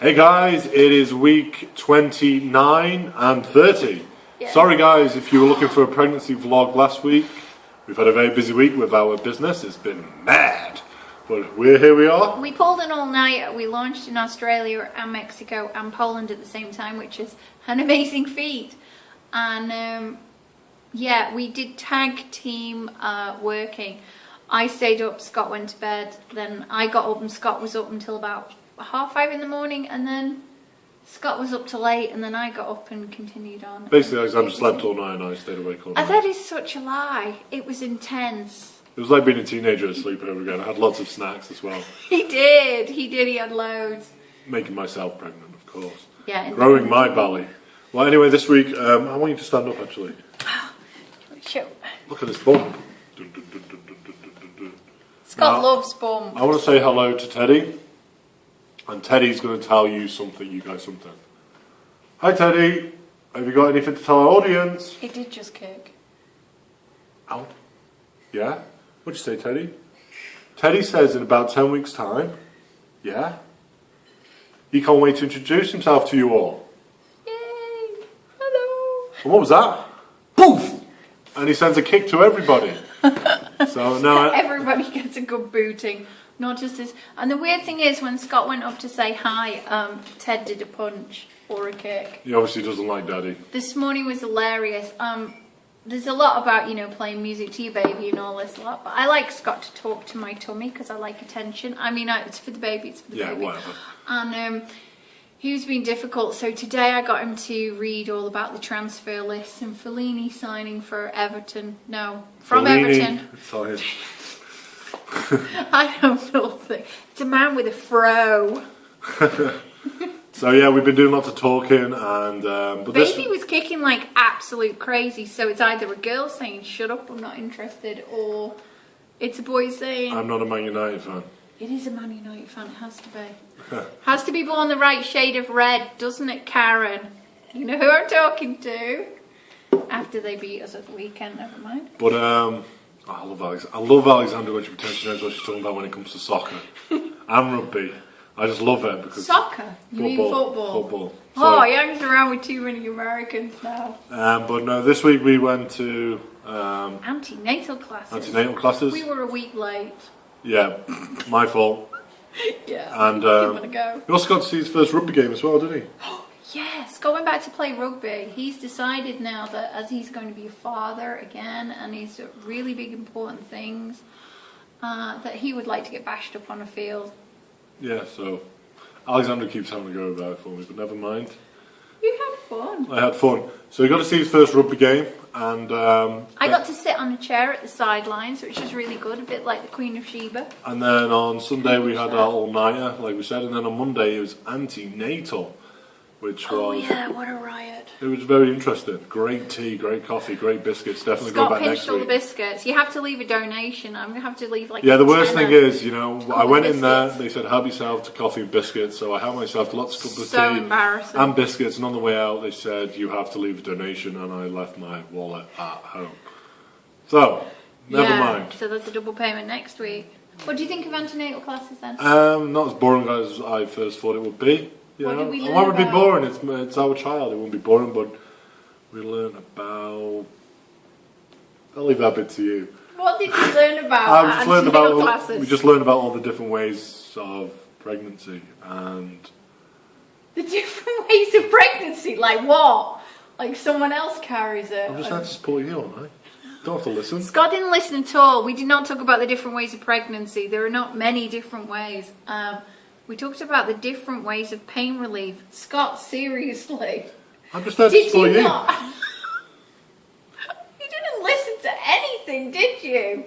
Hey guys, it is week 29 and 30. Yeah. Sorry guys if you were looking for a pregnancy vlog last week. We've had a very busy week with our business. It's been mad. But here we are. We pulled an all-nighter. We launched in Australia and Mexico and Poland at the same time, which is an amazing feat. And yeah, we did tag team working. I stayed up, Scott went to bed, then I got up and Scott was up until about 5:30 in the morning, and then Scott was up till 8, and then I got up and continued on. Basically, Alexandra slept all night and I stayed awake all night. That is such a lie. It was intense. It was like being a teenager asleep over again. I had lots of snacks as well. He did, he had loads. Making myself pregnant, of course. Yeah. Growing my belly. Well, anyway, this week, I want you to stand up actually. Sure. Look at this bum. Dun, dun, dun, dun, dun, dun, dun, dun. Scott Now, loves bum. I want to say hello to Teddy. And Teddy's going to tell you guys something. Hi Teddy, have you got anything to tell our audience? He did just kick. Oh, yeah? What'd you say, Teddy? Teddy says in about 10 weeks' time, yeah? He can't wait to introduce himself to you all. Yay! Hello! And what was that? Poof! And he sends a kick to everybody. So now everybody gets a good booting. Not just this. And the weird thing is, when Scott went up to say hi, Ted did a punch or a kick. He obviously doesn't like Daddy. This morning was hilarious. There's a lot about, playing music to your baby and all this lot. But I like Scott to talk to my tummy because I like attention. I mean, it's for the baby, it's for the baby. Yeah, whatever. And he was being difficult. So today I got him to read all about the transfer list and Fellaini signing for Everton. No, from Everton. Sorry. I don't know. It's a man with a fro. So yeah, we've been doing lots of talking, and but baby was kicking like absolute crazy. So it's either a girl saying "shut up, I'm not interested," or it's a boy saying I'm not a Man United fan. It is a Man United fan. It has to be. Has to be born the right shade of red, doesn't it, Karen? You know who I'm talking to. After they beat us at the weekend, never mind. But I love Alexandra when she pretends she knows what she's talking about when it comes to soccer and rugby. I just love it because soccer. You mean football? Football. Oh, he hangs around with too many Americans now. But no, this week we went to antenatal classes. Antenatal classes. We were a week late. Yeah, my fault. Yeah. And give it a go. he also got to see his first rugby game as well, didn't he? Yes, going back to play rugby. He's decided now that as he's going to be a father again, and he's really big important things, that he would like to get bashed up on a field. Yeah, so Alexandra keeps having a go about it for me, but never mind. You had fun. I had fun. So he got to see his first rugby game, and I got to sit on a chair at the sidelines, which was really good, a bit like the Queen of Sheba. And then on Sunday we had our all-nighter, like we said, and then on Monday it was antenatal, which was... yeah, what a riot. It was very interesting. Great tea, great coffee, great biscuits. Definitely Scott go back next pinched all week. the biscuits. You have to leave a donation. I'm going to have to leave like Yeah, the worst tenner. thing is, I went in there, biscuits. they said help yourself to coffee and biscuits, so I helped myself to lots of cups of So tea embarrassing. and biscuits, and on the way out they said you have to leave a donation, and I left my wallet at home. So, never mind. So that's a double payment next week. What do you think of antenatal classes then? Not as boring as I first thought it would be. What did we learn Why would it be about? boring? It's our child. It won't be boring, but we learned about... I'll leave that bit to you. What did you learn about antenatal classes? We just learned about all the different ways of pregnancy and... The different ways of pregnancy? Like what? Like someone else carries it? I'm just there to support you, aren't I? Don't have to listen. Scott didn't listen at all. We did not talk about the different ways of pregnancy. There are not many different ways. We talked about the different ways of pain relief. Scott, seriously. I'm just there to support you. Did you not? You didn't listen to anything, did you?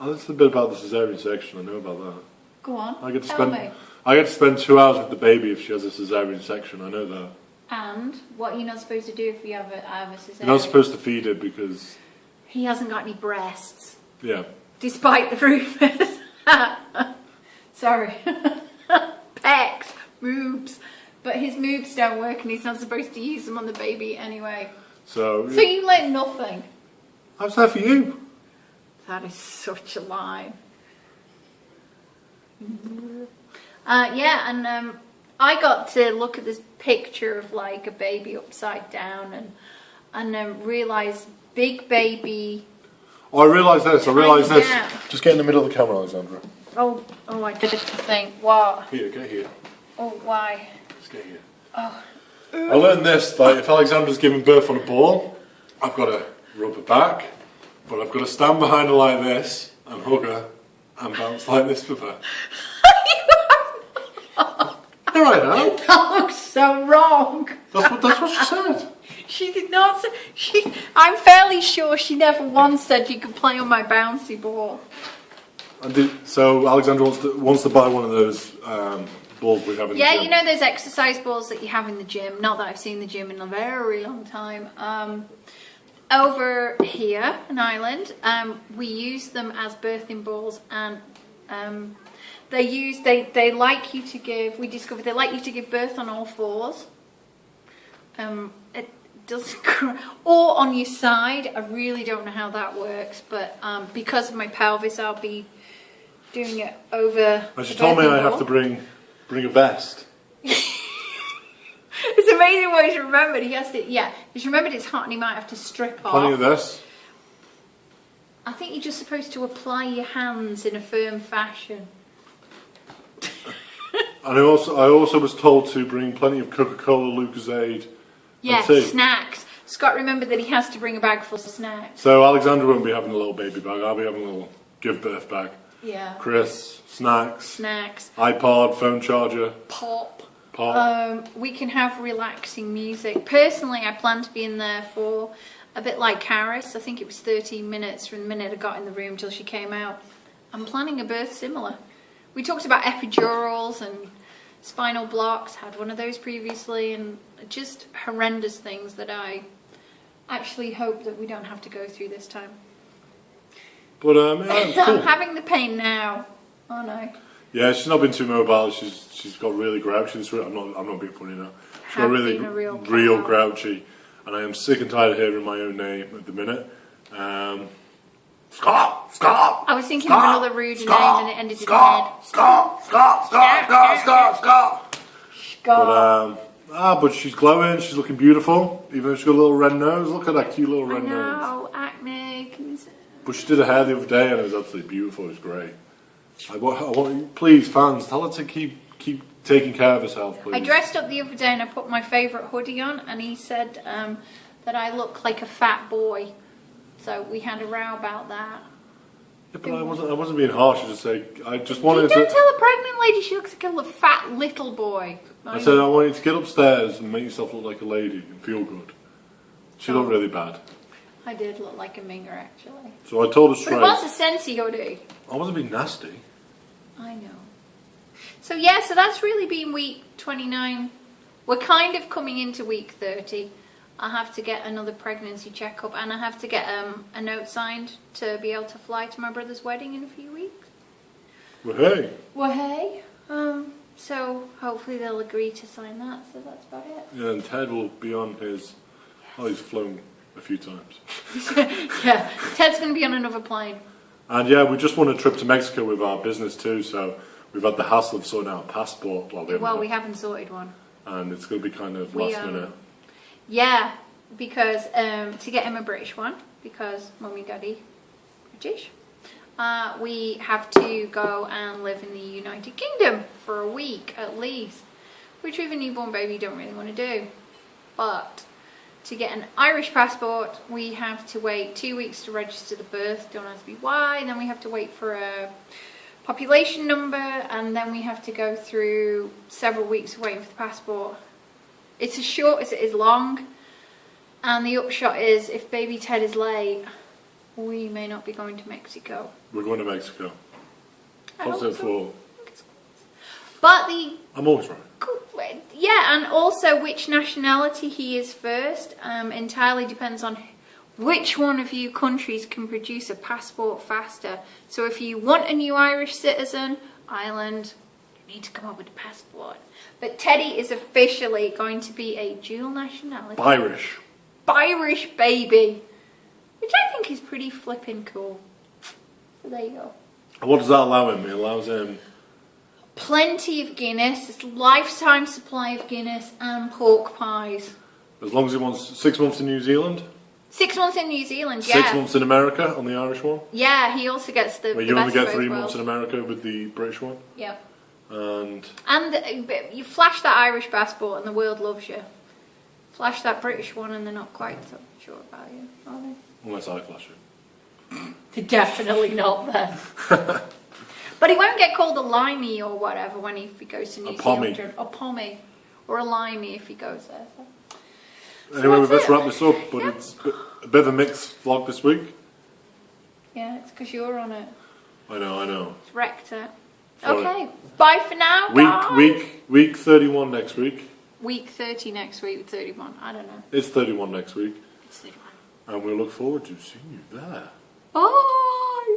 Oh, that's the bit about the cesarean section. I know about that. Go on, I get to tell me. I get to spend 2 hours with the baby if she has a cesarean section. I know that. And what are you not supposed to do if you have a cesarean? You're not supposed to feed it because... He hasn't got any breasts. Yeah. Despite the rumors. Sorry. Pecs, moobs. But his moobs don't work and he's not supposed to use them on the baby anyway. So you learn nothing. I was there for you. That is such a lie. Yeah, and I got to look at this picture of like a baby upside down and then realise big baby. Oh, I realise this. Yeah. Just get in the middle of the camera, Alexandra. Oh, I did think. What? Here, get here. Oh, why? Just get here. Oh. I learned this, like if Alexandra's giving birth on a ball, I've got to rub her back, but I've got to stand behind her like this and hug her and bounce like this with her. All right now. That looks so wrong. That's what she said. She did not say. I'm fairly sure she never once said you could play on my bouncy ball. So Alexandra wants to buy one of those balls we have in the gym. Yeah, you know those exercise balls that you have in the gym. Not that I've seen the gym in a very long time. Over here in Ireland, we use them as birthing balls, and they like you to give. We discovered they like you to give birth on all fours. It doesn't, or on your side. I really don't know how that works, but because of my pelvis, I'll be doing it over. And she told me I have to bring a vest. It's amazing what he's remembered. He's remembered it's hot and he might have to strip off. Plenty of this. I think you're just supposed to apply your hands in a firm fashion. And I also was told to bring plenty of Coca-Cola, Lucozade, and tea. Snacks. Scott remembered that he has to bring a bag full of snacks. So Alexandra won't be having a little baby bag. I'll be having a little give birth bag. Yeah. Chris, snacks, iPod, phone charger, pop. We can have relaxing music. Personally, I plan to be in there for a bit like Karis. I think it was 13 minutes from the minute I got in the room till she came out. I'm planning a birth similar. We talked about epidurals and spinal blocks. Had one of those previously, and just horrendous things that I actually hope that we don't have to go through this time. But yeah, cool. I'm having the pain now. Oh no. Yeah, she's not been too mobile. She's got really grouchy. I'm not being funny now. She's got really real grouchy, and I am sick and tired of hearing my own name at the minute. Scott. I was thinking of another rude name and it ended in head. Scott. But she's glowing. She's looking beautiful, even though she's got a little red nose. Look at that cute little red nose. No, acne. But she did her hair the other day, and it was absolutely beautiful. It was great. I want you, please, fans, tell her to keep taking care of herself, please. I dressed up the other day and I put my favourite hoodie on, and he said that I look like a fat boy. So we had a row about that. Yeah, but I wasn't being harsh. I just wanted to. Don't tell a pregnant lady she looks like a fat little boy. I said I want you to get upstairs and make yourself look like a lady and feel good. She looked really bad. I did look like a minger, actually. So I told her straight. But it was a Sensi hoodie. I wasn't being nasty. I know. So yeah, so that's really been week 29. We're kind of coming into week 30. I have to get another pregnancy checkup, and I have to get a note signed to be able to fly to my brother's wedding in a few weeks. Well, hey. So hopefully they'll agree to sign that. So that's about it. Yeah, and Ted will be on his. Oh, he's flown a few times. Yeah, Ted's going to be on another plane. And yeah, we just won a trip to Mexico with our business too, so we've had the hassle of sorting out a passport. We haven't sorted one. And it's going to be kind of last minute. Yeah, because to get him a British one, because Mummy Daddy British, we have to go and live in the United Kingdom for a week at least, which with a newborn baby you don't really want to do. But to get an Irish passport, we have to wait 2 weeks to register the birth, don't ask me why, and then we have to wait for a population number, and then we have to go through several weeks waiting for the passport. It's as short as it is long, and the upshot is if baby Ted is late, we may not be going to Mexico. We're going to Mexico. Positive for. But I'm always right. Yeah, and also which nationality he is first entirely depends on which one of you countries can produce a passport faster. So if you want a new Irish citizen, Ireland, you need to come up with a passport. But Teddy is officially going to be a dual nationality. Irish baby. Which I think is pretty flippin' cool. So there you go. And what does that allow him? It allows him Plenty of Guinness. It's a lifetime supply of Guinness and pork pies. As long as he wants 6 months in New Zealand. 6 months in New Zealand, yeah. 6 months in America on the Irish one. Yeah, he also gets the. Where the you only best get of 3 both months in worlds. America with the British one. Yep. And You flash that Irish passport and the world loves you. Flash that British one and they're not quite so sure about you, are they? unless I flash it. They're definitely not then. But he won't get called a limey or whatever if he goes to New Zealand. A pommy. Or a limey if he goes there. So Anyway, we that's best it. wrap this up, but Yeah. it's a bit of a mixed vlog this week. Yeah, it's because you're on it. I know. It's wrecked it. Sorry. Okay, bye for now, guys. Week 31 next week. Week 30 next week, 31. I don't know. It's 31 next week. It's 31. And we'll look forward to seeing you there. Bye.